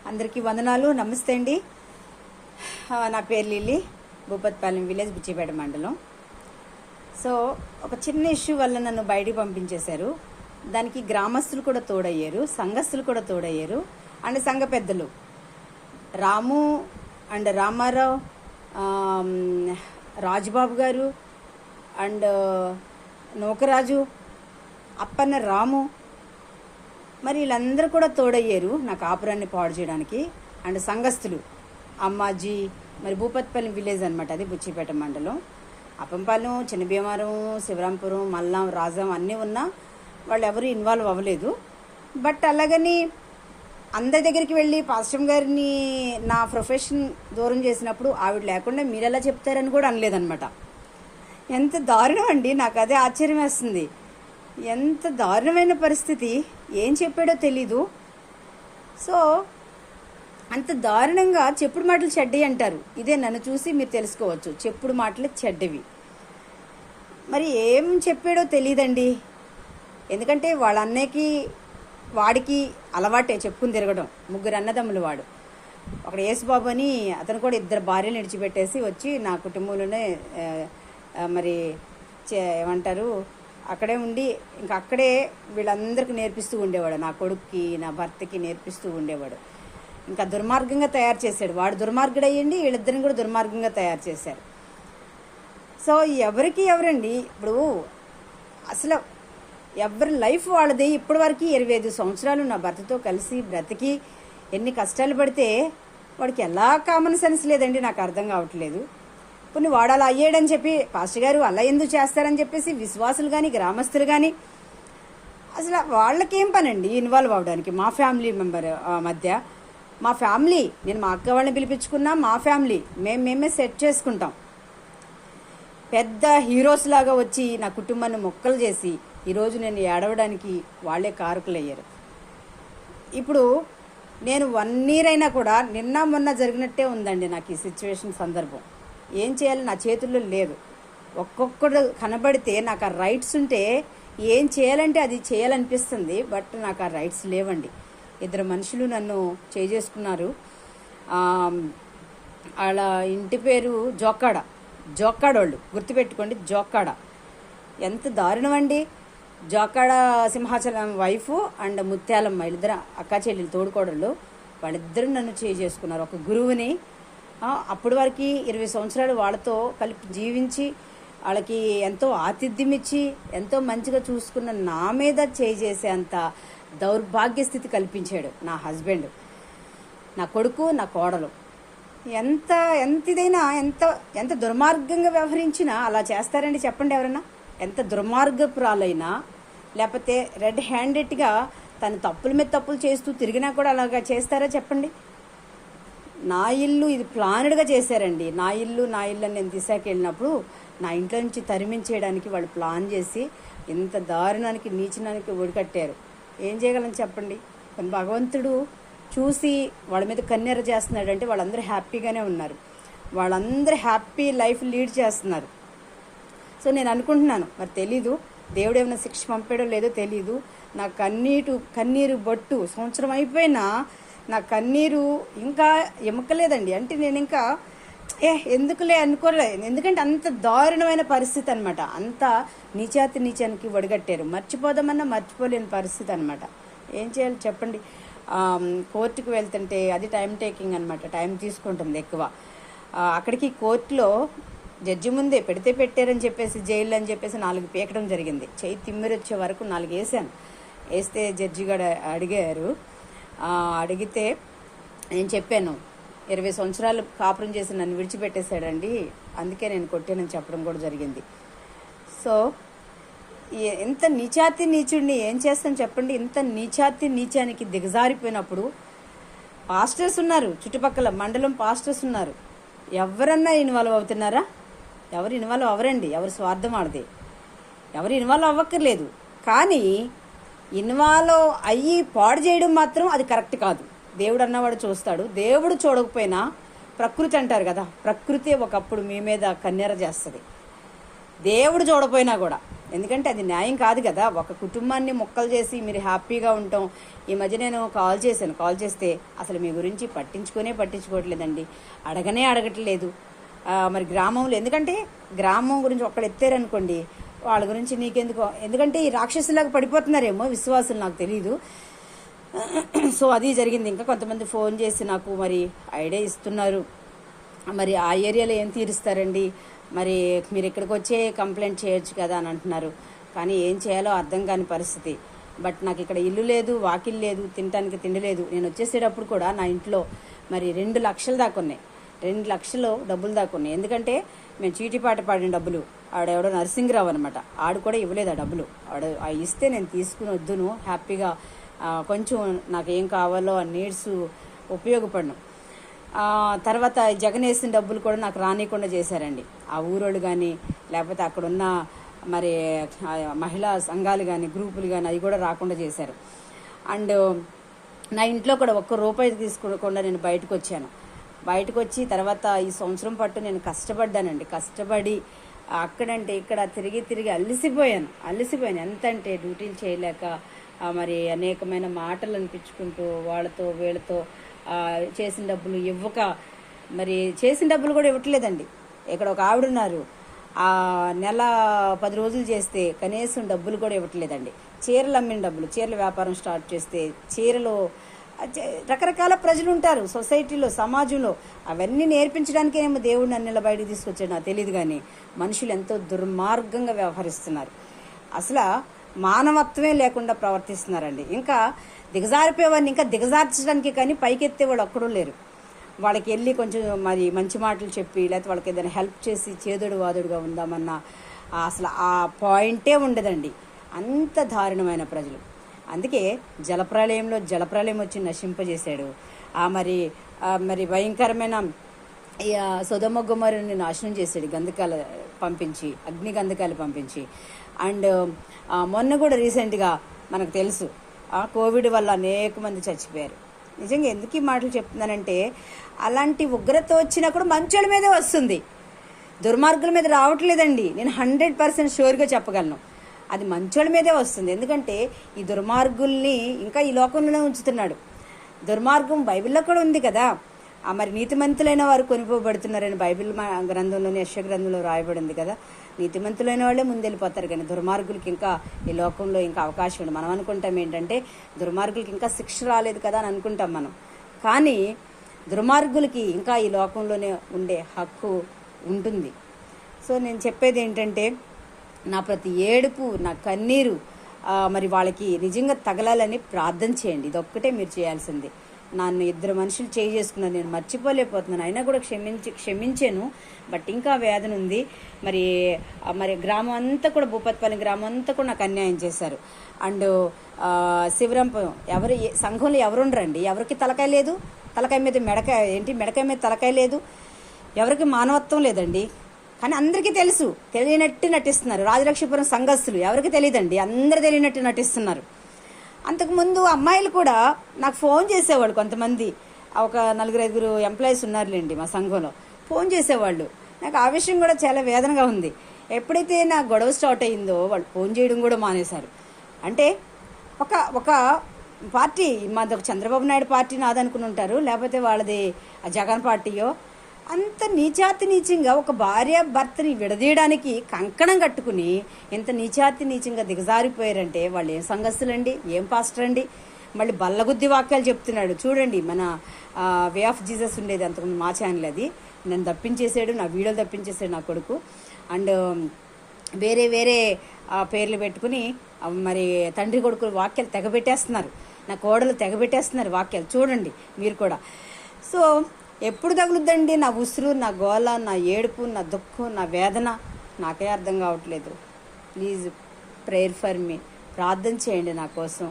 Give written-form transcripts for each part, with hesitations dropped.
అందరికీ వందనాలు. నమస్తే అండి. నా పేరు లిల్లీ, భూపత్పాలెం విలేజ్, బుచ్చిపేట మండలం. సో ఒక చిన్న ఇష్యూ వల్ల నన్ను బయటికి పంపించేశారు. దానికి గ్రామస్తులు కూడా తోడయ్యారు, సంఘస్థులు కూడా తోడయ్యారు, అండ్ సంఘ పెద్దలు రాము అండ్ రామారావు, రాజుబాబు గారు అండ్ నూకరాజు, అప్పన్న రాము, మరి వీళ్ళందరూ కూడా తోడయ్యారు నా కాపురాన్ని పాడు చేయడానికి. అండ్ సంఘస్థులు అమ్మాజీ, మరి భూపత్పల్లి విలేజ్ అనమాట, అది బుచ్చిపేట మండలం. అప్పంపాలెం, చిన్న భీమారం, శివరాంపురం, మల్లాం, రాజాం అన్నీ ఉన్నా వాళ్ళు ఎవరు ఇన్వాల్వ్ అవ్వలేదు. బట్ అలాగని అందరి దగ్గరికి వెళ్ళి పాస్టర్ గారిని నా ప్రొఫెషన్ దూరం చేసినప్పుడు ఆవిడ లేకుండా మీరు ఎలా చెప్తారని కూడా అనలేదన్నమాట. ఎంత దారుణం అండి, నాకు అదే ఆశ్చర్యం వేస్తుంది. ఎంత దారుణమైన పరిస్థితి, ఏం చెప్పాడో తెలీదు. సో అంత దారుణంగా చెప్పుడు మాటలు చెడ్డవి అంటారు. ఇదే నన్ను చూసి మీరు తెలుసుకోవచ్చు, చెప్పుడు మాటలు చెడ్డవి. మరి ఏం చెప్పాడో తెలియదండి. ఎందుకంటే వాళ్ళ అన్నయ్యకి వాడికి అలవాటే చెప్పుకుని తిరగడం. ముగ్గురు అన్నదమ్ములు వాడు. అక్కడ యేసుబాబు అని అతను కూడా 2 భార్యలు విడిచిపెట్టేసి వచ్చి నా కుటుంబంలోనే మరి ఏమంటారు అక్కడే ఉండి ఇంకా అక్కడే వీళ్ళందరికీ నేర్పిస్తూ ఉండేవాడు. నా కొడుక్కి, నా భర్తకి నేర్పిస్తూ ఉండేవాడు. ఇంకా దుర్మార్గంగా తయారు చేశాడు. వాడు దుర్మార్గుడు అయ్యండి, వీళ్ళిద్దరిని కూడా దుర్మార్గంగా తయారు చేశారు. సో ఎవరండి ఇప్పుడు అసలు ఎవరి లైఫ్ వాళ్ళది. ఇప్పటి వరకు 25 సంవత్సరాలు నా భర్తతో కలిసి బ్రతికి ఎన్ని కష్టాలు పడితే వాడికి ఎలా కామన్ సెన్స్ లేదండి, నాకు అర్థం కావట్లేదు. కొన్ని వాడు అలా అయ్యాడని చెప్పి పాస్టర్ గారు అలా ఎందుకు చేస్తారని చెప్పేసి విశ్వాసులు కానీ గ్రామస్తులు కానీ అసలు వాళ్ళకేం పనండి ఇన్వాల్వ్ అవడానికి. మా ఫ్యామిలీ మెంబర్ మధ్య, మా ఫ్యామిలీ, నేను మా అక్క వాళ్ళని పిలిపించుకున్నా, మా ఫ్యామిలీ మేమే సెట్ చేసుకుంటాం. పెద్ద హీరోస్ లాగా వచ్చి నా కుటుంబాన్ని మొక్కలు చేసి ఈరోజు నేను ఏడవడానికి వాళ్ళే కారకులు అయ్యారు. ఇప్పుడు నేను 1 year అయినా కూడా నిన్న మొన్న జరిగినట్టే ఉందండి నాకు ఈ సిచ్యువేషన్, సందర్భం. ఏం చేయాలి నా చేతుల్లో లేదు. ఒక్కొక్కడు కనబడితే నాకు ఆ రైట్స్ ఉంటే ఏం చేయాలంటే అది చేయాలనిపిస్తుంది. బట్ నాకు ఆ రైట్స్ లేవండి. 2 మనుషులు నన్ను చేసుకున్నారు. వాళ్ళ ఇంటి పేరు జోక్కాడోళ్ళు, గుర్తుపెట్టుకోండి, జోక్కాడ. ఎంత దారుణం అండి. జోక్కాడ సింహాచలం వైఫ్ అండ్ ముత్యాలమ్మ, వీళ్ళిద్దరు అక్కా చెల్లెలు, తోడుకోడళ్ళు, వాళ్ళిద్దరూ నన్ను చేసుకున్నారు. ఒక గురువుని అప్పటి వరకు 20 సంవత్సరాలు వాళ్ళతో కలిపి జీవించి వాళ్ళకి ఎంతో ఆతిథ్యం ఇచ్చి ఎంతో మంచిగా చూసుకున్న నా మీద చేసే అంత దౌర్భాగ్య స్థితి కల్పించాడు నా హస్బెండ్, నా కొడుకు, నా కోడలు. ఎంత ఇదైనా ఎంత దుర్మార్గంగా వ్యవహరించినా అలా చేస్తారండి చెప్పండి ఎవరన్నా? ఎంత దుర్మార్గపురాలైనా లేకపోతే రెడ్ హ్యాండెడ్గా తను తప్పుల మీద తప్పులు చేస్తూ తిరిగినా కూడా అలాగా చేస్తారా చెప్పండి? నా ఇల్లు ఇది ప్లానెడ్గా చేశారండి. నా ఇల్లు అని నేను దిశాకి వెళ్ళినప్పుడు నా ఇంట్లో నుంచి తరిమించేయడానికి వాళ్ళు ప్లాన్ చేసి ఇంత దారుణానికి, నీచనానికి ఒడికట్టారు. ఏం చేయగలని చెప్పండి? కానీ భగవంతుడు చూసి వాళ్ళ మీద కన్నెర చేస్తున్నాడంటే వాళ్ళందరూ హ్యాపీగానే ఉన్నారు, వాళ్ళందరూ హ్యాపీ లైఫ్ లీడ్ చేస్తున్నారు. సో నేను అనుకుంటున్నాను, మరి తెలీదు దేవుడు ఏమైనా శిక్ష పంపాడో లేదో తెలీదు. నా కన్నీరు బొట్టు సంవత్సరం అయిపోయినా నా కన్నీరు ఇంకా ఎముకలేదండి. అంటే నేను ఇంకా ఎందుకులే అనుకోలేదు. ఎందుకంటే అంత దారుణమైన పరిస్థితి అనమాట. అంత నీచానికి ఒడిగట్టారు. మర్చిపోదామన్నా మర్చిపోలేని పరిస్థితి అనమాట. ఏం చేయాలి చెప్పండి? కోర్టుకు వెళ్తుంటే అది టైం టేకింగ్ అనమాట, టైం తీసుకుంటుంది ఎక్కువ. అక్కడికి కోర్టులో జడ్జి ముందే పెట్టారని చెప్పేసి జైలు అని చెప్పేసి 4 పీకడం జరిగింది. చెయ్యి తిమ్మిరి వచ్చే వరకు 4 వేసాను. వేస్తే జడ్జి గారు అడిగారు. అడిగితే నేను చెప్పాను, 20 సంవత్సరాలు కాపురం చేసి నన్ను విడిచిపెట్టేశాడండి, అందుకే నేను కొట్టానని చెప్పడం కూడా జరిగింది. సో ఎంత నీచుడిని ఏం చేస్తాను చెప్పండి? ఇంత నీచానికి దిగజారిపోయినప్పుడు పాస్టర్స్ ఉన్నారు, చుట్టుపక్కల మండలం పాస్టర్స్ ఉన్నారు, ఎవరన్నా ఇన్వాల్వ్ అవుతున్నారా? ఎవరు ఇన్వాల్వ్ అవ్వరండి. ఎవరు స్వార్థం ఆడదే, ఎవరు ఇన్వాల్వ్ అవ్వక్కర్లేదు. కానీ ఇన్వాల్వ్ అయ్యి పాడు చేయడం మాత్రం అది కరెక్ట్ కాదు. దేవుడు అన్నవాడు చూస్తాడు. దేవుడు చూడకపోయినా ప్రకృతి అంటారు కదా, ప్రకృతి ఒకప్పుడు మీ మీద కన్నెర చేస్తుంది. దేవుడు చూడపోయినా కూడా ఎందుకంటే అది న్యాయం కాదు కదా. ఒక కుటుంబాన్ని మొక్కలు చేసి మీరు హ్యాపీగా ఉంటాం. ఈ మధ్య నేను కాల్ చేస్తే అసలు మీ గురించి పట్టించుకోవట్లేదండి, అడగట్లేదు. మరి గ్రామంలో, ఎందుకంటే గ్రామం గురించి ఒక్కడ ఎత్తారనుకోండి, వాళ్ళ గురించి నీకెందుకో, ఎందుకంటే ఈ రాక్షసులాగా పడిపోతున్నారేమో విశ్వాసులు, నాకు తెలీదు. సో అది జరిగింది. ఇంకా కొంతమంది ఫోన్ చేసి నాకు మరి ఐడియా ఇస్తున్నారు, మరి ఆ ఏరియాలో ఏం తీరుస్తారండి, మరి మీరు ఇక్కడికి వచ్చే కంప్లైంట్ చేయొచ్చు కదా అని అంటున్నారు. కానీ ఏం చేయాలో అర్థం కాని పరిస్థితి. బట్ నాకు ఇక్కడ ఇల్లు లేదు, వాకిల్ లేదు, తినడానికి తిండి లేదు. నేను వచ్చేసేటప్పుడు కూడా నా ఇంట్లో మరి 2 లక్షలు దాకా ఉన్నాయి, 2 లక్షలు డబ్బులు దాకా ఉన్నాయి. ఎందుకంటే మేము చీటిపాట పాడిన డబ్బులు, ఆడెవడో నరసింహరావు అనమాట, ఆడు కూడా ఇవ్వలేదు ఆ డబ్బులు. ఆడు ఇస్తే నేను తీసుకుని వద్దును, హ్యాపీగా కొంచెం నాకు ఏం కావాలో ఆ నీడ్స్ ఉపయోగపడను. తర్వాత జగన్ వేసిన డబ్బులు కూడా నాకు రానియకుండా చేశారండి. ఆ ఊరోళ్ళు కానీ, లేకపోతే అక్కడున్న మరి మహిళా సంఘాలు కానీ, గ్రూపులు కానీ, అవి కూడా రాకుండా చేశారు. అండ్ నా ఇంట్లో కూడా ₹1 తీసుకోకుండా నేను బయటకు వచ్చాను. బయటకు వచ్చి తర్వాత ఈ సంవత్సరం పట్టు నేను కష్టపడ్డానండి. కష్టపడి అక్కడంటే ఇక్కడ తిరిగి అలసిపోయాను. ఎంతంటే డ్యూటీలు చేయలేక మరి అనేకమైన మాటలు అనిపించుకుంటూ వాళ్ళతో వీళ్ళతో చేసిన డబ్బులు ఇవ్వక, మరి చేసిన డబ్బులు కూడా ఇవ్వట్లేదండి. ఇక్కడ ఒక ఆవిడున్నారు, ఆ నెల 10 రోజులు చేస్తే కనీసం డబ్బులు కూడా ఇవ్వట్లేదండి. చీరలు అమ్మిన డబ్బులు, చీరల వ్యాపారం స్టార్ట్ చేస్తే చీరలు, రకరకాల ప్రజలు ఉంటారు సొసైటీలో, సమాజంలో. అవన్నీ నేర్పించడానికేమో దేవుడు నన్ను ఇలా బయటకు తీసుకొచ్చాడు నాకు తెలియదు. కానీ మనుషులు ఎంతో దుర్మార్గంగా వ్యవహరిస్తున్నారు. అసలు మానవత్వమే లేకుండా ప్రవర్తిస్తున్నారండి. ఇంకా దిగజారిపోయేవాడిని ఇంకా దిగజార్చడానికి కానీ పైకెత్తే వాళ్ళు ఒక్కడూ లేరు. వాళ్ళకి వెళ్ళి కొంచెం మరి మంచి మాటలు చెప్పి, లేకపోతే వాళ్ళకి ఏదైనా హెల్ప్ చేసి చేదోడు వాదుడుగా ఉందామన్నా అసలు ఆ పాయింటే ఉండదండి. అంత దారుణమైన ప్రజలు. అందుకే జలప్రలయం వచ్చి నశింపజేశాడు. మరి భయంకరమైన సొదొమ గొమొర్రాని నాశనం చేశాడు అగ్ని గంధకాలు పంపించి. అండ్ మొన్న కూడా రీసెంట్గా మనకు తెలుసు, కోవిడ్ వల్ల అనేక మంది చచ్చిపోయారు. నిజంగా ఎందుకు ఈ మాటలు చెప్తున్నానంటే, అలాంటి ఉగ్రత వచ్చినా కూడా మంచోళ్ళ మీదే వస్తుంది, దుర్మార్గుల మీద రావట్లేదండి. నేను 100% షూర్గా చెప్పగలను, అది మంచోళ్ళ మీదే వస్తుంది. ఎందుకంటే ఈ దుర్మార్గుల్ని ఇంకా ఈ లోకంలోనే ఉంచుతున్నాడు. దుర్మార్గం బైబిల్లో కూడా ఉంది కదా. మరి నీతిమంతులైన వారు కొనిపోబడుతున్నారని బైబిల్ గ్రంథంలోని యెషయా గ్రంథంలో రాయబడింది కదా. నీతిమంతులైన వాళ్ళే ముందెళ్ళిపోతారు, కానీ దుర్మార్గులకి ఇంకా ఈ లోకంలో ఇంకా అవకాశం ఉంది. మనం అనుకుంటాం ఏంటంటే దుర్మార్గులకి ఇంకా శిక్ష రాలేదు కదా అని అనుకుంటాం మనం. కానీ దుర్మార్గులకి ఇంకా ఈ లోకంలోనే ఉండే హక్కు ఉంటుంది. సో నేను చెప్పేది ఏంటంటే, నా ప్రతి ఏడుపు, నా కన్నీరు మరి వాళ్ళకి నిజంగా తగలాలని ప్రార్థన చేయండి. ఇదొక్కటే మీరు చేయాల్సింది. నన్ను 2 మనుషులు చేసుకున్నాను, నేను మర్చిపోలేకపోతున్నాను. అయినా కూడా క్షమించాను. బట్ ఇంకా వేదన ఉంది. మరి గ్రామం అంతా కూడా, భూపత్పల్లి గ్రామం అంతా కూడా నాకు అన్యాయం చేశారు. అండ్ శివరంపం సంఘంలో ఎవరుండరండి, ఎవరికి తలకాయ లేదు, తలకాయ మీద మెడకాయ మీద తలకాయ లేదు, ఎవరికి మానవత్వం లేదండి. కానీ అందరికీ తెలుసు, తెలియనట్టు నటిస్తున్నారు. రాజలక్ష్మీపురం సంఘస్థులు ఎవరికి తెలియదండి, అందరు తెలియనట్టు నటిస్తున్నారు. అంతకుముందు అమ్మాయిలు కూడా నాకు ఫోన్ చేసేవాళ్ళు, కొంతమంది ఒక 4-5 ఎంప్లాయీస్ ఉన్నారులేండి మా సంఘంలో, ఫోన్ చేసేవాళ్ళు. నాకు ఆ విషయం కూడా చాలా వేదనగా ఉంది. ఎప్పుడైతే నా గొడవ స్టార్ట్ అయిందో వాళ్ళు ఫోన్ చేయడం కూడా మానేశారు. అంటే ఒక పార్టీ, మాది ఒక చంద్రబాబు నాయుడు పార్టీ నాదనుకుని ఉంటారు, లేకపోతే వాళ్ళది జగన్ పార్టీయో. అంత నీచంగా ఒక భార్య భర్తని విడదీయడానికి కంకణం కట్టుకుని ఎంత నీచంగా దిగజారిపోయారంటే వాళ్ళు ఏం సంఘస్థులండి, ఏం పాస్టర్ అండి. మళ్ళీ బల్లగుద్ది వాక్యాలు చెప్తున్నాడు. చూడండి, మన వే ఆఫ్ జీసస్ ఉండేది అంతకుముందు మా ఛానల్, అది నన్ను తప్పించేసాడు, నా వీడియోలు తప్పించేసాడు నా కొడుకు. అండ్ వేరే పేర్లు పెట్టుకుని మరి తండ్రి కొడుకు వాక్యాలు తెగబెట్టేస్తున్నారు, నా కోడలు తెగబెట్టేస్తున్నారు వాక్యాలు. చూడండి మీరు కూడా. సో ఎప్పుడు తగులుద్దండి నా ఉసురు, నా గోల, నా ఏడుపు, నా దుఃఖం, నా వేదన, నాకే అర్థం కావట్లేదు. ప్లీజ్ ప్రేయర్ ఫర్ మీ, ప్రార్థన చేయండి నా కోసం.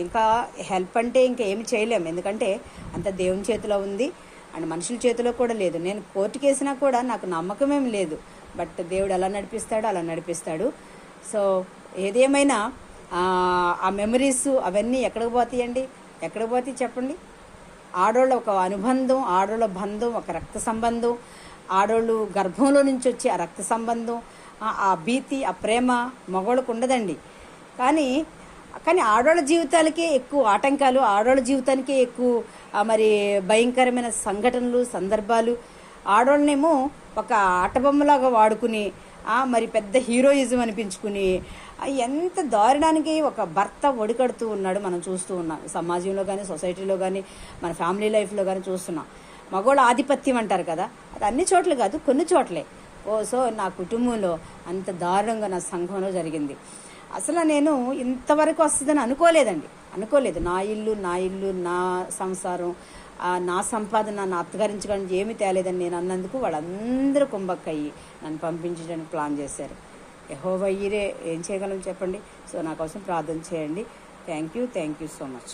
ఇంకా హెల్ప్ అంటే ఇంకా ఏమి చేయలేము, ఎందుకంటే అంత దేవుని చేతిలో ఉంది అండ్ మనుషుల చేతిలో కూడా లేదు. నేను కోర్టుకు వేసినా కూడా నాకు నమ్మకమేం లేదు. బట్ దేవుడు ఎలా నడిపిస్తాడో అలా నడిపిస్తాడు. సో ఏదేమైనా ఆ మెమరీస్ అవన్నీ ఎక్కడికి పోతాయండి, ఎక్కడికి పోతాయి చెప్పండి. ఆడోళ్ళ ఒక అనుబంధం, ఆడోళ్ళ బంధం, ఒక రక్త సంబంధం, ఆడోళ్ళు గర్భంలో నుంచి వచ్చే ఆ రక్త సంబంధం, ఆ భీతి, ఆ ప్రేమ మగవాళ్ళకు ఉండదండి. కానీ కానీ ఆడవాళ్ళ జీవితాలకే ఎక్కువ ఆటంకాలు, ఆడవాళ్ళ జీవితానికే ఎక్కువ మరి భయంకరమైన సంఘటనలు, సందర్భాలు. ఆడవాళ్ళనేమో ఒక ఆటబొమ్మలాగా వాడుకుని మరి పెద్ద హీరోయిజం అనిపించుకుని ఎంత దారుణానికి ఒక భర్త ఒడికడుతూ ఉన్నాడు మనం చూస్తూ ఉన్నాం. సమాజంలో కానీ, సొసైటీలో కానీ, మన ఫ్యామిలీ లైఫ్లో కానీ చూస్తున్నాం. మగవాళ్ళ ఆధిపత్యం అంటారు కదా, అది అన్ని చోట్ల కాదు, కొన్ని చోట్లే. సో నా కుటుంబంలో అంత దారుణంగా నా సంఘంలో జరిగింది. అసలు నేను ఇంతవరకు వస్తుందని అనుకోలేదు. నా ఇల్లు, నా సంసారం, నా సంపాదన, నా అత్తగారించడానికి ఏమీ తేలేదని నేను అన్నందుకు వాళ్ళందరూ కుంభక్కయ్యి నన్ను పంపించడానికి ప్లాన్ చేశారు. యెహోవా ఈరే, ఏం చేయగలం చెప్పండి. సో నా కోసం ప్రార్థన చేయండి. Thank you so much.